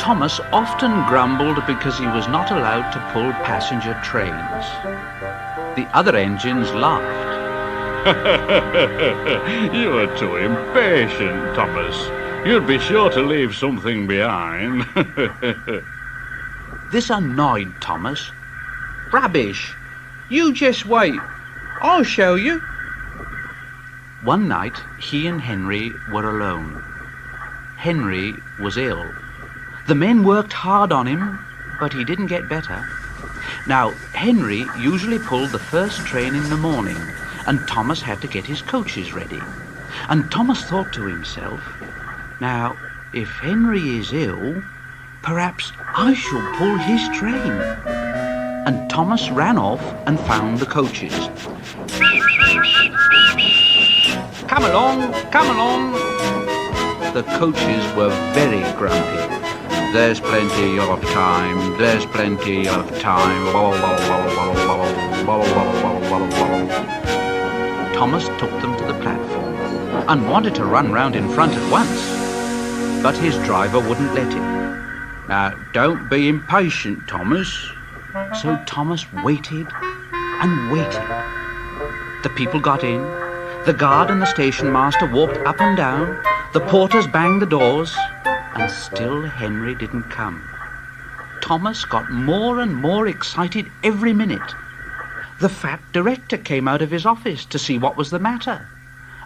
Thomas often grumbled because he was not allowed to pull passenger trains. The other engines laughed. You are too impatient, Thomas. You'd be sure to leave something behind. This annoyed Thomas. Rubbish! You just wait. I'll show you. One night, he and Henry were alone. Henry was ill. The men worked hard on him, but he didn't get better. Now, Henry usually pulled the first train in the morning, and Thomas had to get his coaches ready. And Thomas thought to himself, now, if Henry is ill, perhaps I shall pull his train. And Thomas ran off and found the coaches. Come along, come along. The coaches were very grumpy. There's plenty of time, there's plenty of time. Thomas took them to the platform and wanted to run round in front at once, but his driver wouldn't let him. Now, don't be impatient, Thomas. So Thomas waited and waited. The people got in. The guard and the station master walked up and down. The porters banged the doors. And still Henry didn't come. Thomas got more and more excited every minute. The fat director came out of his office to see what was the matter.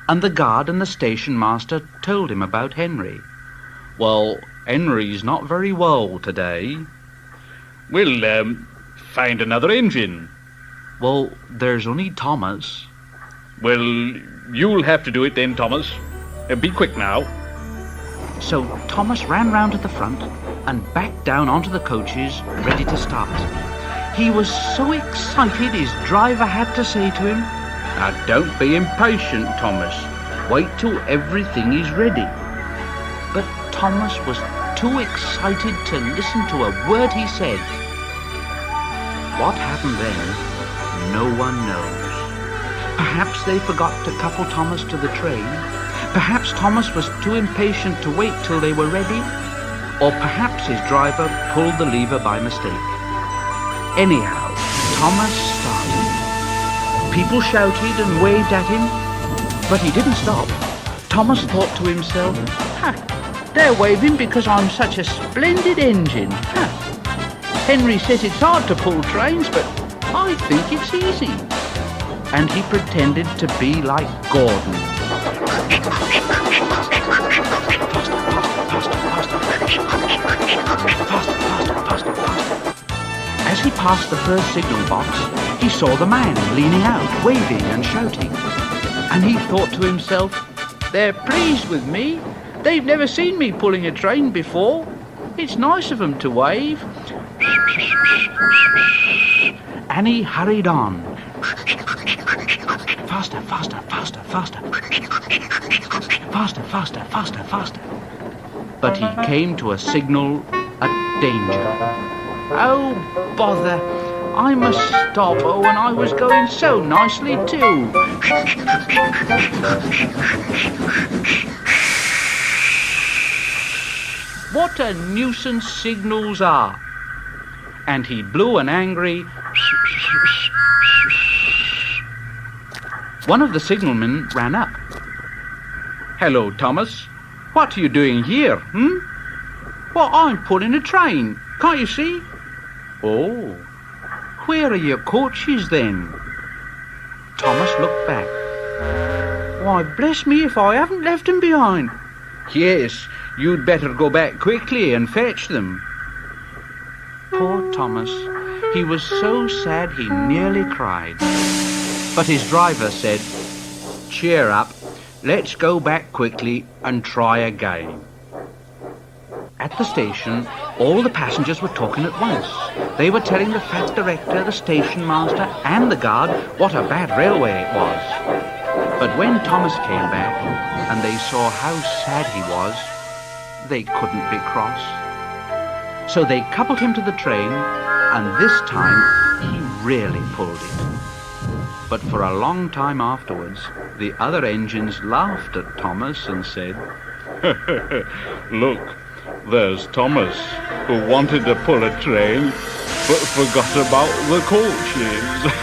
And the guard and the station master told him about Henry. Well, Henry's not very well today. We'll find another engine. Well, there's only Thomas. Well, you'll have to do it then, Thomas. Be quick now. So Thomas ran round to the front and backed down onto the coaches, ready to start. He was so excited his driver had to say to him, now don't be impatient, Thomas. Wait till everything is ready. But Thomas was too excited to listen to a word he said. What happened then, no one knows. Perhaps they forgot to couple Thomas to the train. Perhaps Thomas was too impatient to wait till they were ready. Or perhaps his driver pulled the lever by mistake. Anyhow, Thomas started. People shouted and waved at him, but he didn't stop. Thomas thought to himself, they're waving because I'm such a splendid engine. Henry says it's hard to pull trains, but I think it's easy. And he pretended to be like Gordon. Faster. As he passed the first signal box, he saw the man leaning out, waving and shouting. And he thought to himself, they're pleased with me. They've never seen me pulling a train before. It's nice of them to wave. And he hurried on. Faster. But he came to a signal at danger. Oh, bother. I must stop. Oh, and I was going so nicely too. What a nuisance signals are. And he blew an angry... One of the signalmen ran up. Hello, Thomas. What are you doing here, Well, I'm pulling a train. Can't you see? Oh, where are your coaches then? Thomas looked back. Why, bless me if I haven't left them behind. Yes, you'd better go back quickly and fetch them. Poor Thomas. He was so sad he nearly cried. But his driver said, cheer up, let's go back quickly and try again. At the station, all the passengers were talking at once. They were telling the fat director, the station master, and the guard what a bad railway it was. But when Thomas came back and they saw how sad he was, they couldn't be cross. So they coupled him to the train, and this time he really pulled it. But for a long time afterwards, the other engines laughed at Thomas and said, Look, There's Thomas, who wanted to pull a train, but forgot about the coaches.